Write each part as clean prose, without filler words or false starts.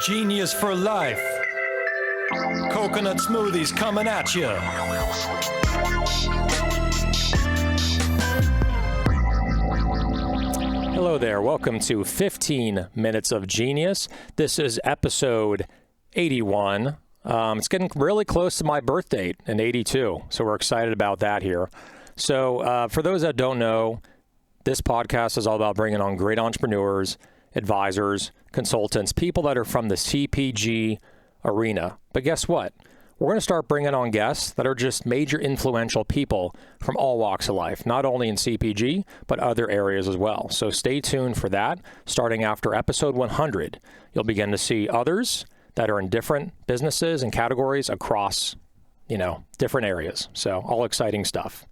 Genius for life. Coconut smoothies coming at you. Hello there. Welcome to 15 Minutes of Genius. This is episode 81. It's getting really close to my birth date in 82, so we're excited about that here. So for those that don't know, this podcast is all about bringing on great entrepreneurs, advisors, consultants, people that are from the CPG arena. But guess what? We're going to start bringing on guests that are just major influential people from all walks of life, not only in CPG, but other areas as well. So stay tuned for that. Starting after episode 100, you'll begin to see others that are in different businesses and categories across, different areas. So all exciting stuff.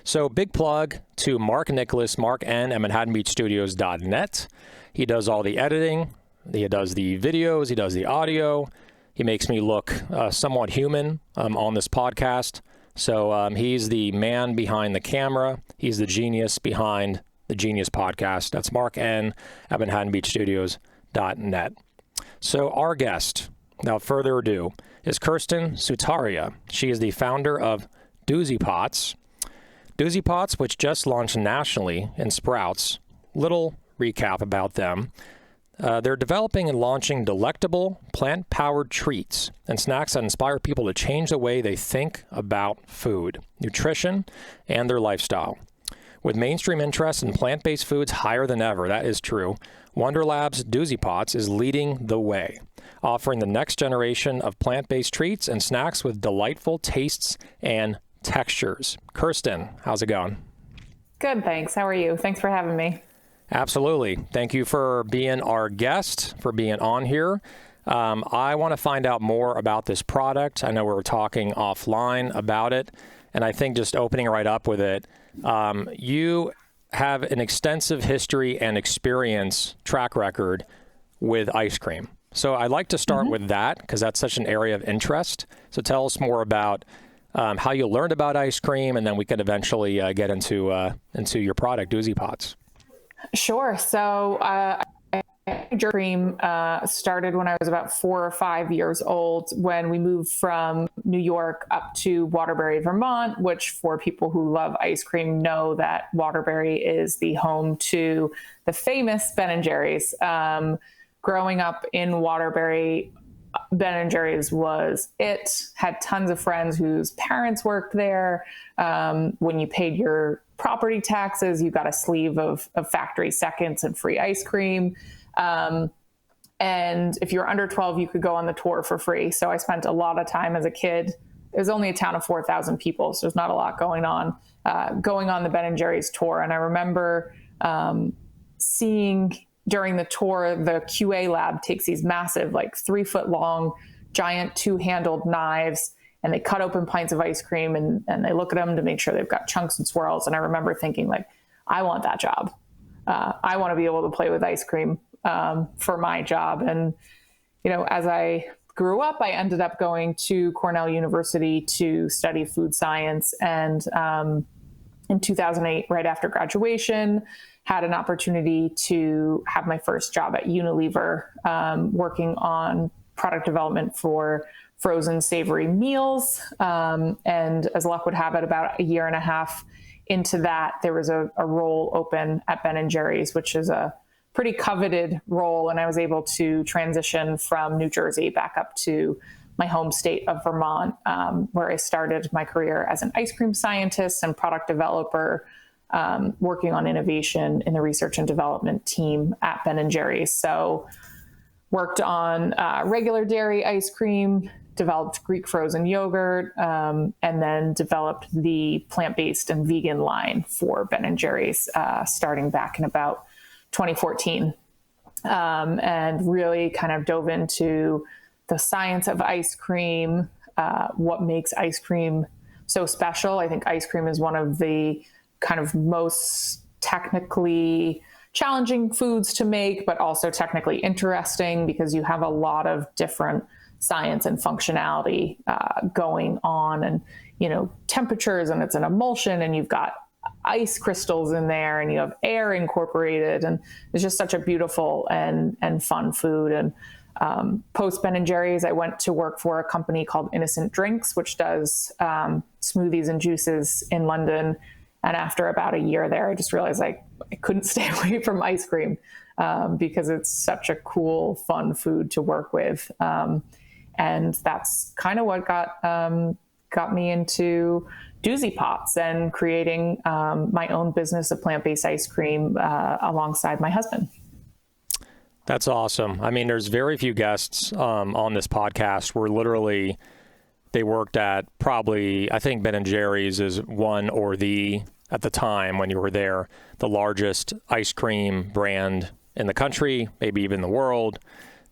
So big plug to Mark Nicholas, Mark N at ManhattanBeachStudios.net. He does all the editing. He does the videos. He does the audio. He makes me look somewhat human on this podcast. So he's the man behind the camera. He's the genius behind the Genius podcast. That's Mark N at ManhattanBeachStudios.net. So our guest, without further ado, is Kirsten Sutaria. She is the founder of Doozy Pots. Doozy Pots, which just launched nationally in Sprouts. Little recap about them. They're developing and launching delectable plant-powered treats and snacks that inspire people to change the way they think about food, nutrition, and their lifestyle. With mainstream interest in plant-based foods higher than ever, that is true, Wonder Labs Doozy Pots is leading the way, offering the next generation of plant-based treats and snacks with delightful tastes and textures. Kirsten, how's it going? Good, thanks. How are you? Thanks for having me. Absolutely. Thank you for being our guest, for being on here. I want to find out more about this product. I know we were talking offline about it, and I think just opening right up with it, you have an extensive history and experience track record with ice cream. So I'd like to start with that because that's such an area of interest. So tell us more about how you learned about ice cream, and then we can eventually get into your product, Doozy Pots. Sure. So ice cream started when I was about 4 or 5 years old when we moved from New York up to Waterbury, Vermont, which for people who love ice cream know that Waterbury is the home to the famous Ben & Jerry's. Growing up in Waterbury, Ben & Jerry's was it. Had tons of friends whose parents worked there. When you paid your property taxes, you got a sleeve of factory seconds and free ice cream. And if you were under 12, you could go on the tour for free. So I spent a lot of time as a kid. It was only a town of 4,000 people, so there's not a lot going on the Ben & Jerry's tour. And I remember seeing during the tour, the QA lab takes these massive, 3-foot long, giant 2-handled knives, and they cut open pints of ice cream and they look at them to make sure they've got chunks and swirls. And I remember thinking, I want that job. I want to be able to play with ice cream for my job. And, as I grew up, I ended up going to Cornell University to study food science. And in 2008, right after graduation, had an opportunity to have my first job at Unilever, working on product development for frozen savory meals. And as luck would have it, about a year and a half into that, there was a role open at Ben & Jerry's, which is a pretty coveted role. And I was able to transition from New Jersey back up to my home state of Vermont, where I started my career as an ice cream scientist and product developer, working on innovation in the research and development team at Ben & Jerry's. So worked on regular dairy ice cream, developed Greek frozen yogurt, and then developed the plant-based and vegan line for Ben & Jerry's, starting back in about 2014, and really kind of dove into the science of ice cream, what makes ice cream so special. I think ice cream is one of the kind of most technically challenging foods to make, but also technically interesting because you have a lot of different science and functionality going on, and temperatures, and it's an emulsion, and you've got ice crystals in there, and you have air incorporated, and it's just such a beautiful and fun food. And Post Ben and Jerry's, I went to work for a company called Innocent Drinks, which does smoothies and juices in London. And after about a year there, I just realized I couldn't stay away from ice cream because it's such a cool, fun food to work with. And that's kind of what got me into Doozy Pots and creating my own business of plant-based ice cream alongside my husband. That's awesome. I mean, there's very few guests on this podcast where literally they worked at probably, I think Ben and Jerry's is one or the, at the time when you were there, the largest ice cream brand in the country, maybe even the world,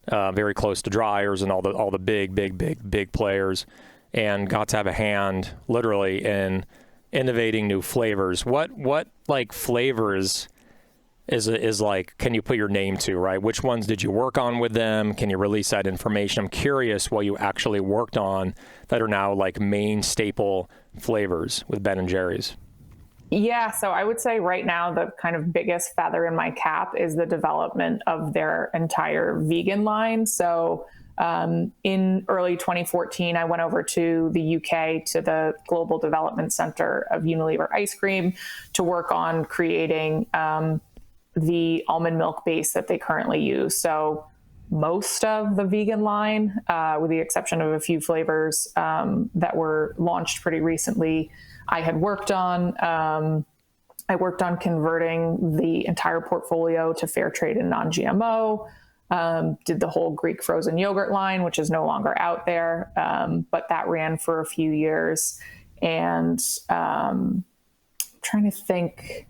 very close to Dryers and all the big players, and got to have a hand literally in innovating new flavors. What like flavors is like, can you put your name to, right? Which ones did you work on with them? Can you release that information? I'm curious what you actually worked on that are now like main staple flavors with Ben and Jerry's. Yeah, so I would say right now the kind of biggest feather in my cap is the development of their entire vegan line. So in early 2014, I went over to the UK to the Global Development Center of Unilever Ice Cream to work on creating the almond milk base that they currently use. So most of the vegan line, with the exception of a few flavors that were launched pretty recently, I had worked on. I worked on converting the entire portfolio to fair trade and non-GMO. Did the whole Greek frozen yogurt line, which is no longer out there, but that ran for a few years. And trying to think,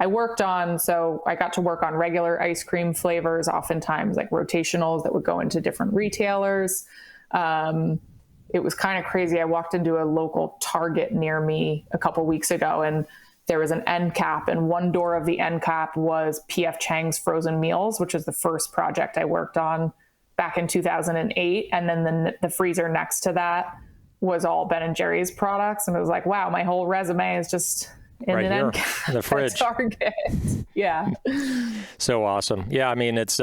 I got to work on regular ice cream flavors, oftentimes like rotationals that would go into different retailers. It was kind of crazy. I walked into a local Target near me a couple weeks ago, and there was an end cap, and one door of the end cap was P.F. Chang's frozen meals, which was the first project I worked on back in 2008. And then the freezer next to that was all Ben and Jerry's products. And it was like, wow, my whole resume is just in right an here, end cap in the fridge. at Target. Yeah. So awesome. Yeah, I mean, it's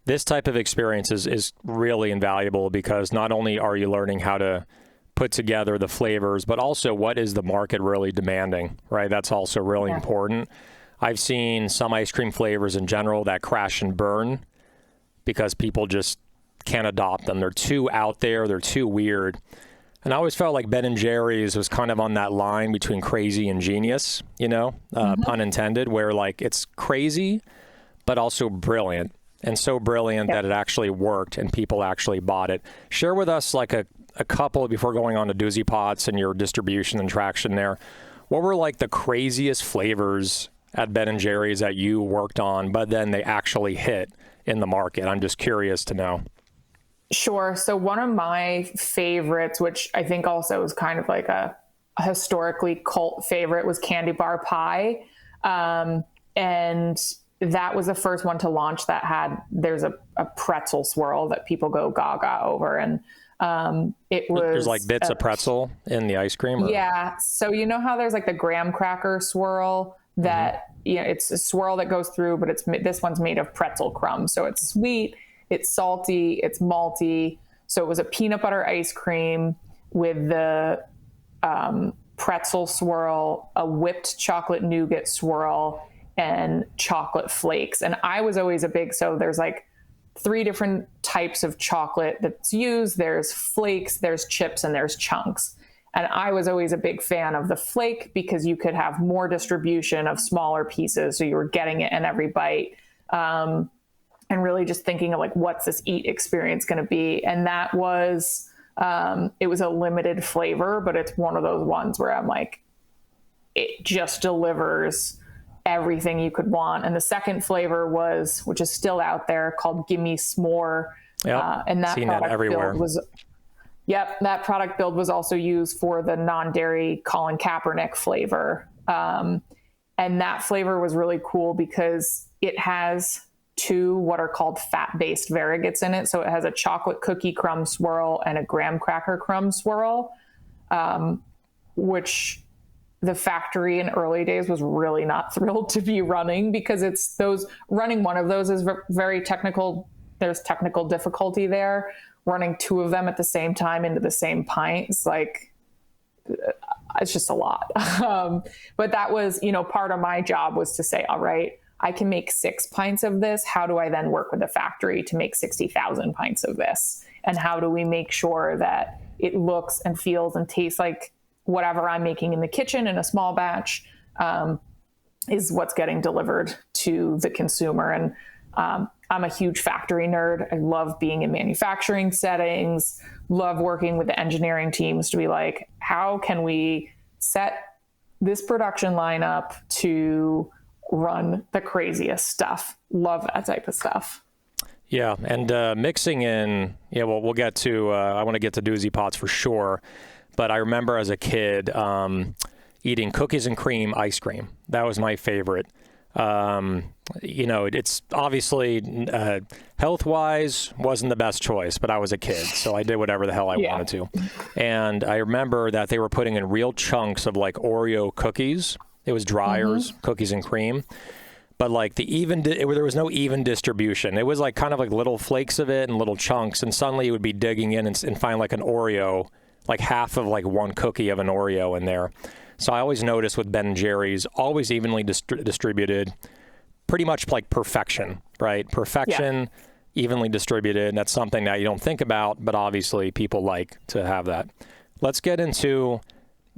this type of experience is really invaluable because not only are you learning how to put together the flavors, but also what is the market really demanding, right? That's also really important. I've seen some ice cream flavors in general that crash and burn because people just can't adopt them. They're too out there. They're too weird. And I always felt like Ben and Jerry's was kind of on that line between crazy and genius, pun intended, where like it's crazy, but also brilliant. And so brilliant that it actually worked and people actually bought it. Share with us like a couple before going on to Doozy Pots and your distribution and traction there. What were like the craziest flavors at Ben and Jerry's that you worked on, but then they actually hit in the market? I'm just curious to know. Sure. So one of my favorites, which I think also is kind of like a historically cult favorite, was candy bar pie. And that was the first one to launch that there's a pretzel swirl that people go gaga over. And it was... There's like bits of pretzel in the ice cream? Or? Yeah. So you know how there's like the graham cracker swirl that, it's a swirl that goes through, but this one's made of pretzel crumbs. So it's sweet, it's salty, it's malty. So it was a peanut butter ice cream with the pretzel swirl, a whipped chocolate nougat swirl, and chocolate flakes. And I was always so there's like 3 different types of chocolate that's used. There's flakes, there's chips, and there's chunks. And I was always a big fan of the flake because you could have more distribution of smaller pieces. So you were getting it in every bite. And really just thinking of like, what's this eat experience going to be? And that was, it was a limited flavor, but it's one of those ones where I'm like, it just delivers everything you could want. And the second flavor which is still out there, called Gimme S'more. Yep. And that Seen product that everywhere. That product build was also used for the non-dairy Colin Kaepernick flavor. And that flavor was really cool because it has 2 what are called fat-based variegates in it. So it has a chocolate cookie crumb swirl and a graham cracker crumb swirl, which the factory in early days was really not thrilled to be running because running one of those is very technical there's technical difficulty there. Running 2 of them at the same time into the same pint is like, it's just a lot. But that was, part of my job was to say, all right, I can make 6 pints of this. How do I then work with the factory to make 60,000 pints of this? And how do we make sure that it looks and feels and tastes like whatever I'm making in the kitchen in a small batch is what's getting delivered to the consumer? And I'm a huge factory nerd. I love being in manufacturing settings, love working with the engineering teams to be like, how can we set this production line up to run the craziest stuff? Love that type of stuff. Yeah, and mixing in, we'll get to, I want to get to Doozy Pots for sure, but I remember as a kid eating cookies and cream ice cream. That was my favorite. It's obviously health-wise wasn't the best choice, but I was a kid, so I did whatever the hell I wanted to. And I remember that they were putting in real chunks of like Oreo cookies. It was Dreyer's cookies and cream. But like there was no even distribution. It was like kind of like little flakes of it and little chunks. And suddenly you would be digging in and find like an Oreo, like half of like one cookie of an Oreo in there. So I always noticed with Ben & Jerry's, always evenly distributed, pretty much like perfection, right? Perfection, evenly distributed. And that's something that you don't think about, but obviously people like to have that. Let's get into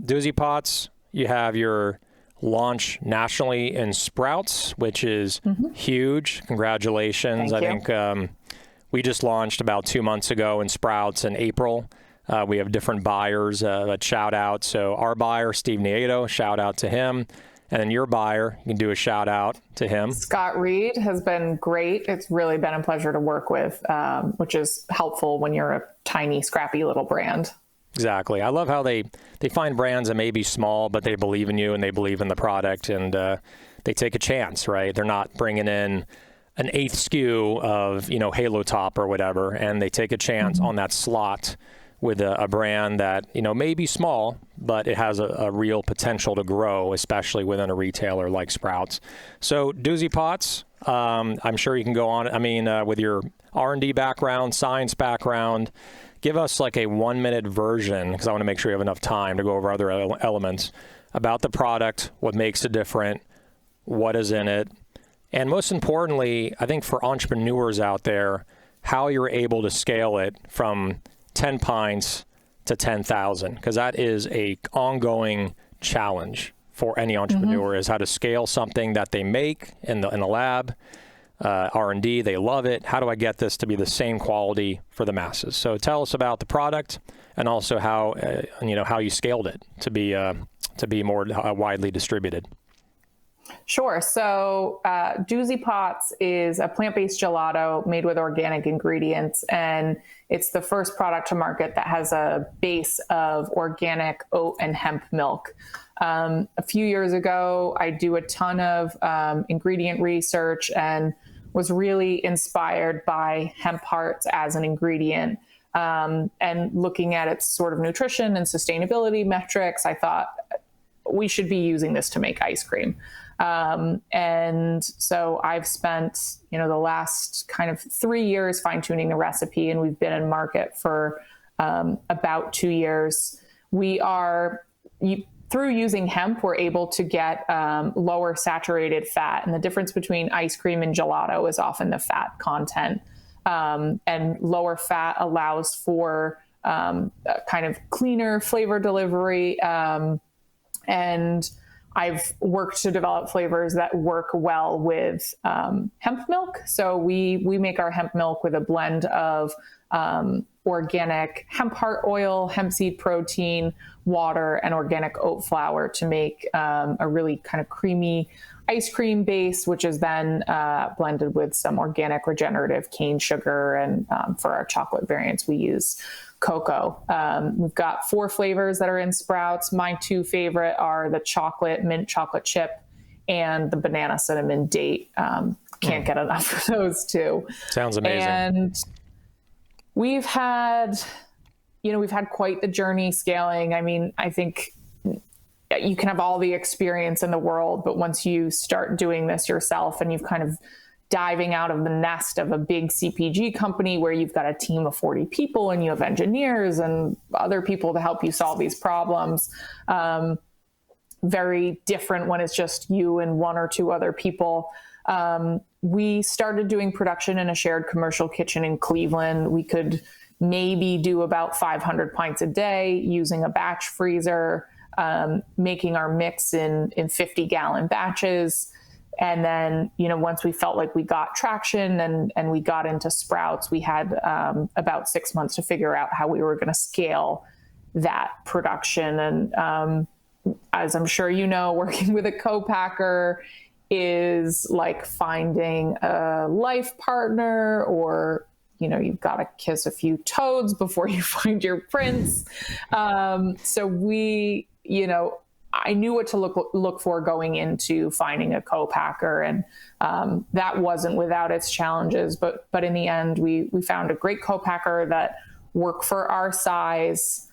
Doozy Pots. You have your launch nationally in Sprouts, which is huge. Congratulations. I think we just launched about 2 months ago in Sprouts in April. We have different buyers, a shout out. So our buyer, Steve Nieto, shout out to him. And then your buyer, you can do a shout out to him. Scott Reed has been great. It's really been a pleasure to work with, which is helpful when you're a tiny, scrappy little brand. Exactly. I love how they find brands that may be small, but they believe in you and they believe in the product, and they take a chance, right? They're not bringing in an 8th SKU of, Halo Top or whatever, and they take a chance on that slot with a brand that, may be small, but it has a real potential to grow, especially within a retailer like Sprouts. So Doozy Pots, I'm sure you can go on. With your R&D background, science background, give us like a 1-minute version, because I want to make sure you have enough time to go over other elements about the product, what makes it different, what is in it, and most importantly, I think for entrepreneurs out there, how you're able to scale it from 10 pints to 10,000, because that is a ongoing challenge for any entrepreneur, is how to scale something that they make in the lab. R&D, they love it. How do I get this to be the same quality for the masses? So tell us about the product and also how you scaled it to be more widely distributed. Sure. So Doozy Pots is a plant-based gelato made with organic ingredients, and it's the first product to market that has a base of organic oat and hemp milk. A few years ago, I do a ton of ingredient research and was really inspired by hemp hearts as an ingredient. And looking at its sort of nutrition and sustainability metrics, I thought we should be using this to make ice cream. And so I've spent, the last kind of 3 years fine-tuning the recipe, and we've been in market for about 2 years. Through using hemp, we're able to get lower saturated fat. And the difference between ice cream and gelato is often the fat content. And lower fat allows for kind of cleaner flavor delivery. And I've worked to develop flavors that work well with hemp milk. So we make our hemp milk with a blend of organic hemp heart oil, hemp seed protein, water, and organic oat flour to make a really kind of creamy ice cream base, which is then blended with some organic regenerative cane sugar. And for our chocolate variants, we use cocoa. We've got 4 flavors that are in Sprouts. My 2 favorite are the chocolate mint chocolate chip and the banana cinnamon date. Can't get enough of those 2. Sounds amazing. And we've had quite the journey scaling. I mean, I think you can have all the experience in the world, but once you start doing this yourself and you've kind of diving out of the nest of a big CPG company where you've got a team of 40 people and you have engineers and other people to help you solve these problems. Very different when it's just you and one or two other people. We started doing production in a shared commercial kitchen in Cleveland. We could maybe do about 500 pints a day using a batch freezer, making our mix in 50-gallon batches. And then, once we felt like we got traction and we got into Sprouts, we had about 6 months to figure out how we were going to scale that production. And as I'm sure you know, working with a co-packer is like finding a life partner, or you've got to kiss a few toads before you find your prince. So we, I knew what to look for going into finding a co-packer, and that wasn't without its challenges. But in the end, we found a great co-packer that worked for our size,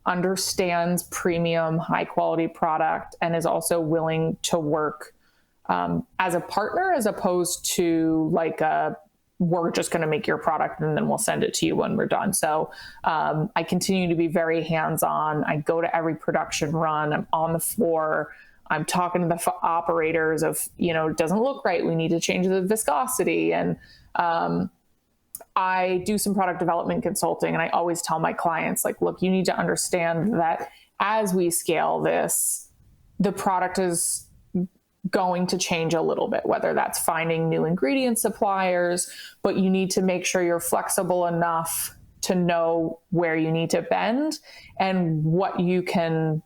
understands premium, high quality product, and is also willing to work as a partner, as opposed to like we're just going to make your product and then we'll send it to you when we're done. So I continue to be very hands-on. I go to every production run. I'm on the floor. I'm talking to the operators of, it doesn't look right. We need to change the viscosity. And I do some product development consulting. And I always tell my clients, like, look, you need to understand that as we scale this, the product is going to change a little bit, whether that's finding new ingredient suppliers, but you need to make sure you're flexible enough to know where you need to bend and what you can,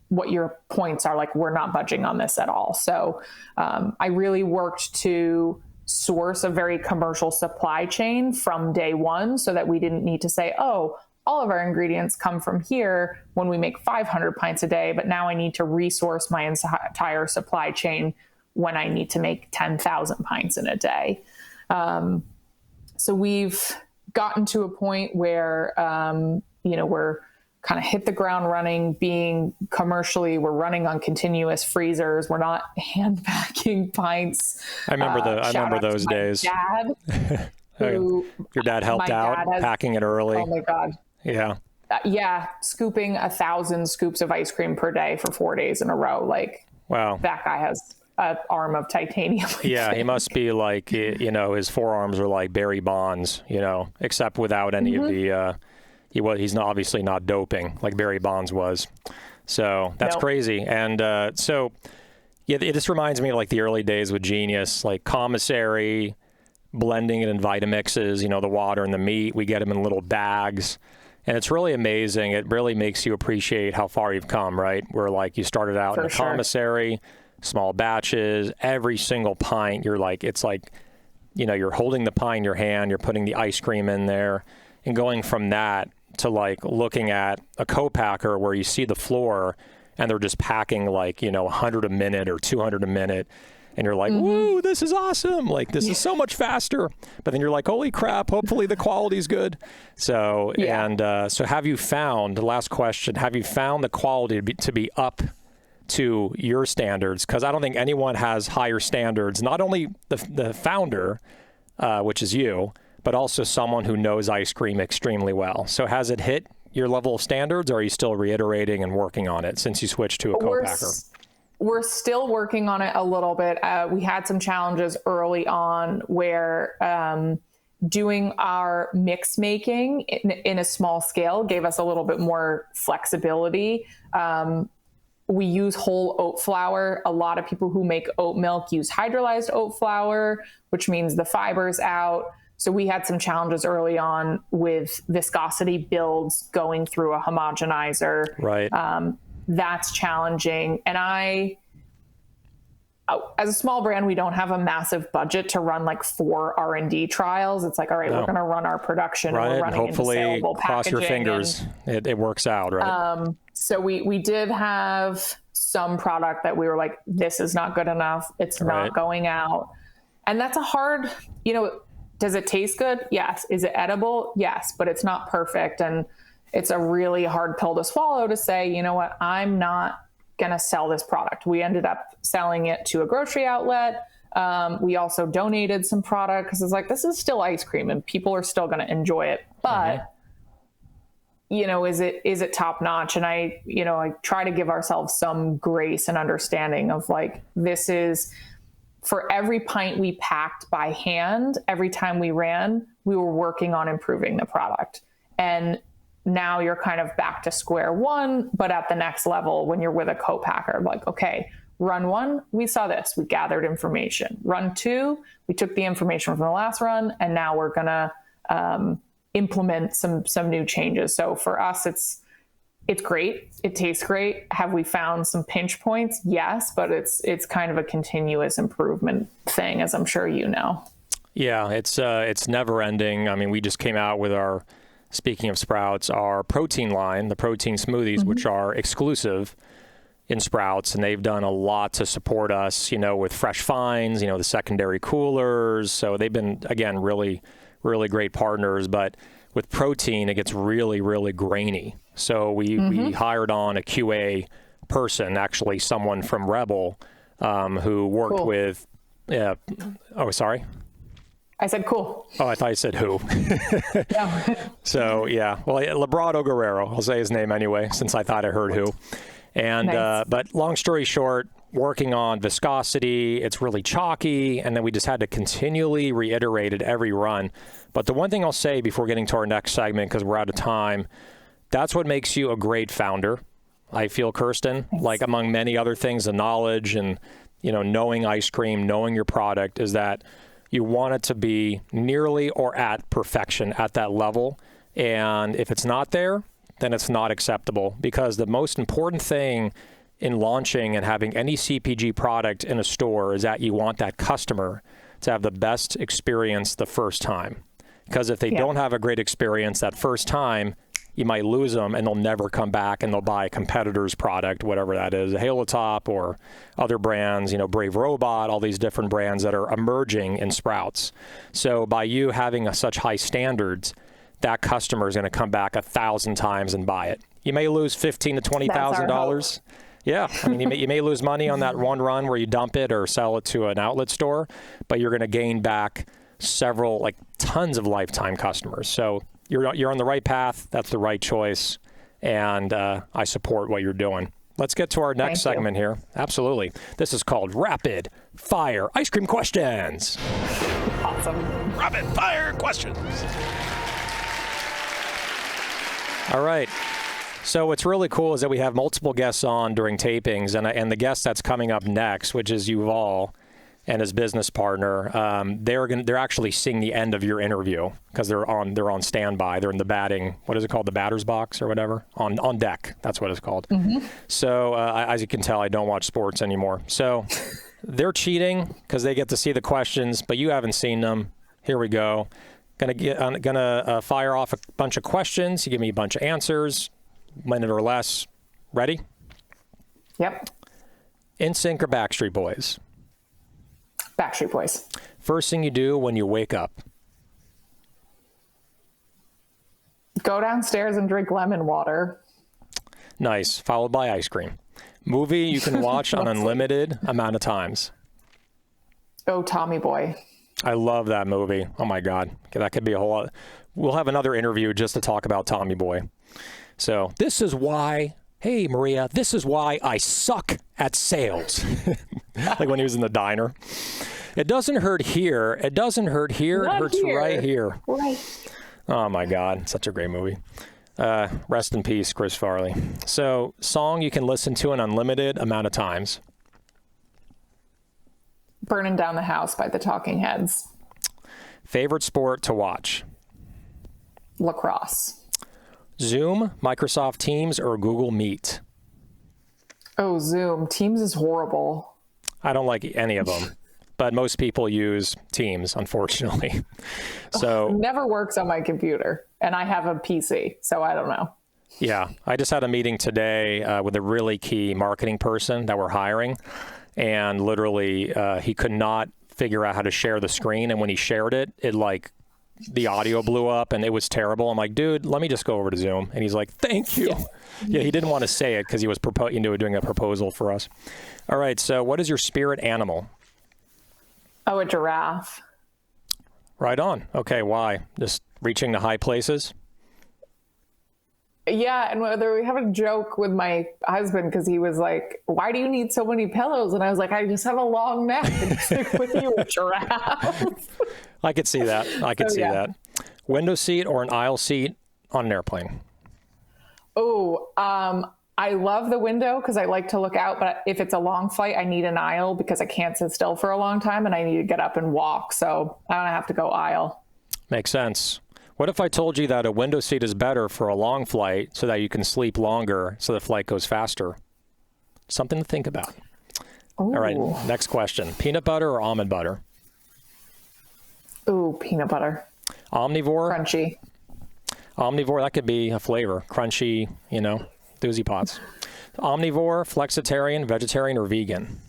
what your points are. Like, we're not budging on this at all. So I really worked to source a very commercial supply chain from day one so that we didn't need to say, oh, all of our ingredients come from here when we make 500 pints a day, but now I need to resource my entire supply chain when I need to make 10,000 pints in a day. So we've gotten to a point where, we're kind of hit the ground running, being commercially, we're running on continuous freezers. We're not hand packing pints. I remember those days. Dad, who, your dad helped out packing it early. Oh my God. Yeah. Scooping 1,000 scoops of ice cream per day for 4 days in a row. Like, wow, that guy has an arm of titanium. Yeah, he must be like, his forearms are like Barry Bonds, except without any of the, he's obviously not doping like Barry Bonds was. So that's crazy. And so, yeah, it just reminds me of like the early days with Genius, like commissary, blending it in Vitamixes, the water and the meat. We get them in little bags. And it's really amazing. It really makes you appreciate how far you've come, right? Where like you started out in a commissary, small batches, every single pint, you're like, it's like, you're holding the pint in your hand, you're putting the ice cream in there, and going from that to like looking at a co-packer where you see the floor and they're just packing like, 100 a minute or 200 a minute. And you're like, woo, this is awesome. Like, this is so much faster. But then you're like, holy crap, hopefully the quality's good. So, so have you found, the last question, have you found the quality to be up to your standards? Because I don't think anyone has higher standards, not only the founder, which is you, but also someone who knows ice cream extremely well. So has it hit your level of standards, or are you still reiterating and working on it since you switched to a co-packer? We're still working on it a little bit. We had some challenges early on where doing our mix making in a small scale gave us a little bit more flexibility. We use whole oat flour. A lot of people who make oat milk use hydrolyzed oat flour, which means the fiber's out. So we had some challenges early on with viscosity builds going through a homogenizer. Right. That's challenging. And as a small brand, we don't have a massive budget to run like 4 R&D trials. It's like, all right, we're going to run our production. Run and we're it, running hopefully into saleable cross your fingers. It works out, right? So we did have some product that we were like, this is not good enough. It's not going out. And that's a hard, does it taste good? Yes. Is it edible? Yes, but it's not perfect. And it's a really hard pill to swallow to say, you know what, I'm not going to sell this product. We ended up selling it to a grocery outlet. We also donated some product because it's like, this is still ice cream and people are still going to enjoy it. But, is it top notch? And I try to give ourselves some grace and understanding of like, this is for every pint we packed by hand, every time we ran, we were working on improving the product. And now you're kind of back to square one, but at the next level when you're with a co-packer, like, okay, run one, we saw this, we gathered information. Run two, we took the information from the last run, and now we're gonna implement some new changes. So for us, it's great. It tastes great. Have we found some pinch points? Yes, but it's kind of a continuous improvement thing, as I'm sure you know. Yeah, it's never ending. I mean, we just came out with our, speaking of Sprouts, our protein line, the protein smoothies, which are exclusive in Sprouts, and they've done a lot to support us, with fresh finds, the secondary coolers. So they've been, again, really, really great partners. But with protein, it gets really, really grainy. So we hired on a QA person, actually someone from Rebel, who worked with, oh, sorry? I said cool. Oh, I thought you said who. Yeah. So, yeah. Well, Lebron Guerrero, I'll say his name anyway, since I thought I heard who. And nice. But long story short, working on viscosity, it's really chalky, and then we just had to continually reiterate it every run. But the one thing I'll say before getting to our next segment, because we're out of time, that's what makes you a great founder, I feel, Kirsten. Thanks. Like among many other things, the knowledge and, knowing ice cream, knowing your product, is that you want it to be nearly or at perfection at that level. And if it's not there, then it's not acceptable, because the most important thing in launching and having any CPG product in a store is that you want that customer to have the best experience the first time. Because if they don't have a great experience that first time, you might lose them and they'll never come back and they'll buy a competitor's product, whatever that is, a Halo Top or other brands, Brave Robot, all these different brands that are emerging in Sprouts. So by you having such high standards, that customer is going to come back 1,000 times and buy it. You may lose $15,000 to $20,000. Yeah, I mean, you may lose money on that one run where you dump it or sell it to an outlet store, but you're going to gain back tons of lifetime customers. So you're on the right path. That's the right choice, and I support what you're doing. Let's get to our next segment here. Absolutely. This is called Rapid Fire Ice Cream Questions. Awesome. Rapid fire questions. All right. So what's really cool is that we have multiple guests on during tapings, and the guest that's coming up next, which is Yuval and his business partner, they're actually seeing the end of your interview because they're on standby. They're in the batting, what is it called, the batter's box or whatever, on deck. That's what it's called. So as you can tell, I don't watch sports anymore. So they're cheating because they get to see the questions, but you haven't seen them. Here we go. Gonna fire off a bunch of questions. You give me a bunch of answers, minute or less. Ready? Yep. NSYNC or Backstreet Boys? Backstreet Boys. First thing you do when you wake up? Go downstairs and drink lemon water. Nice. Followed by ice cream. Movie you can watch an unlimited amount of times? Oh, Tommy Boy. I love that movie. Oh my God. That could be a whole lot. We'll have another interview just to talk about Tommy Boy. So this is why, hey Maria, this is why I suck at sales. Like when he was in the diner. It doesn't hurt here. It doesn't hurt here. Not it hurts here. right here. Right. Oh my God. Such a great movie. Rest in peace, Chris Farley. So song you can listen to an unlimited amount of times? Burning Down the House by the Talking Heads. Favorite sport to watch? Lacrosse. Zoom, Microsoft Teams, or Google Meet? Oh, Zoom. Teams is horrible. I don't like any of them, but most people use Teams, unfortunately. So Never works on my computer, and I have a PC, so I don't know. yeah, I just had a meeting today with a really key marketing person that we're hiring, and literally he could not figure out how to share the screen, and when he shared it, the audio blew up and it was terrible. I'm like, dude, let me just go over to Zoom. And he's like, thank you. Yeah, he didn't want to say it because he was doing a proposal for us. All right, so what is your spirit animal? Oh, a giraffe. Right on. Okay, why? Just reaching the high places? Yeah, and whether we have a joke with my husband because he was like, "Why do you need so many pillows?" And I was like, "I just have a long neck and stick with you, a giraffe." I could see that. I could see that. Window seat or an aisle seat on an airplane? Oh, I love the window because I like to look out. But if it's a long flight, I need an aisle because I can't sit still for a long time and I need to get up and walk. So I'm gonna have to go aisle. Makes sense. What if I told you that a window seat is better for a long flight so that you can sleep longer so the flight goes faster? Something to think about. Ooh. All right, next question. Peanut butter or almond butter? Ooh, peanut butter. Omnivore? Crunchy. Omnivore, that could be a flavor. Crunchy, Doozy Pots. Omnivore, flexitarian, vegetarian, or vegan?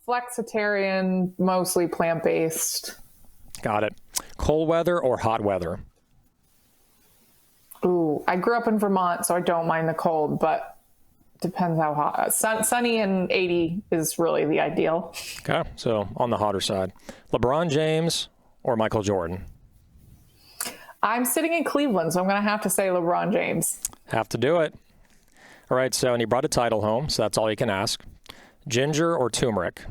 Flexitarian, mostly plant-based. Got it. Cold weather or hot weather? Ooh, I grew up in Vermont, so I don't mind the cold, but depends how hot. Sunny and 80 is really the ideal. Okay, so on the hotter side. LeBron James or Michael Jordan? I'm sitting in Cleveland, so I'm going to have to say LeBron James. Have to do it. All right, so and you brought a title home, so that's all you can ask. Ginger or turmeric?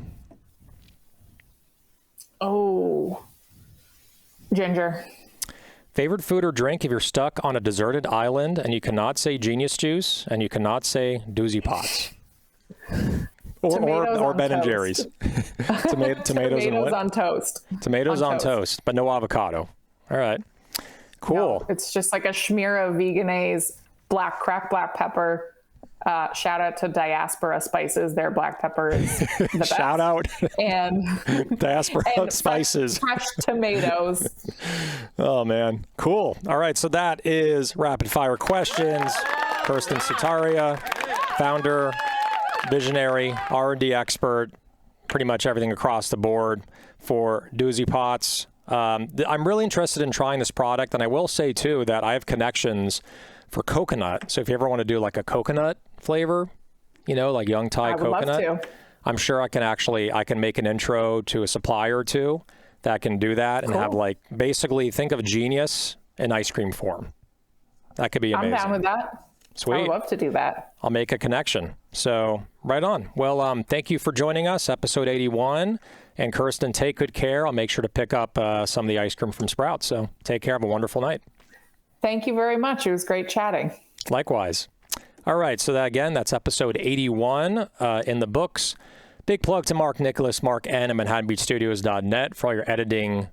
Oh, ginger. Favorite food or drink if you're stuck on a deserted island and you cannot say Genius Juice and you cannot say Doozy Pots? Or Ben and Jerry's. Tomatoes and what? On toast. Tomatoes on toast, but no avocado. All right. Cool. No, it's just like a smear of Vegenaise, cracked black pepper. Shout out to Diaspora Spices. Their black pepper is the best. Shout out. And Diaspora Spices. Fresh tomatoes. Oh, man. Cool. All right. So that is Rapid Fire Questions. Kirsten Sutaria, founder, visionary, R&D expert, pretty much everything across the board for Doozy Pots. I'm really interested in trying this product. And I will say, too, that I have connections for coconut. So if you ever want to do like a coconut flavor, like young Thai coconut, love to. I'm sure I can make an intro to a supplier or two that can do that and have basically think of Genius in ice cream form. That could be amazing. I'm down with that. Sweet. I would love to do that. I'll make a connection. So right on. Well, thank you for joining us, episode 81. And Kirsten, take good care. I'll make sure to pick up some of the ice cream from Sprouts. So take care. Have a wonderful night. Thank you very much. It was great chatting. Likewise. All right. So that's episode 81 in the books. Big plug to Mark Nicholas, Mark N at ManhattanBeachStudios.net for all your editing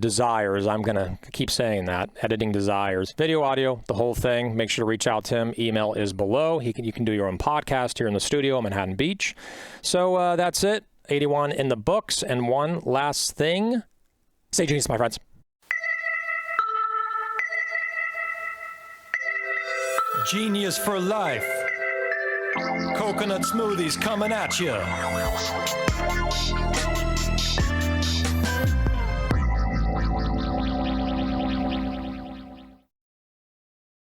desires. I'm going to keep saying that. Editing desires. Video, audio, the whole thing. Make sure to reach out to him. Email is below. You can do your own podcast here in the studio in Manhattan Beach. So that's it. 81 in the books. And one last thing. Stay genius, my friends. Genius for life. Coconut smoothies coming at you.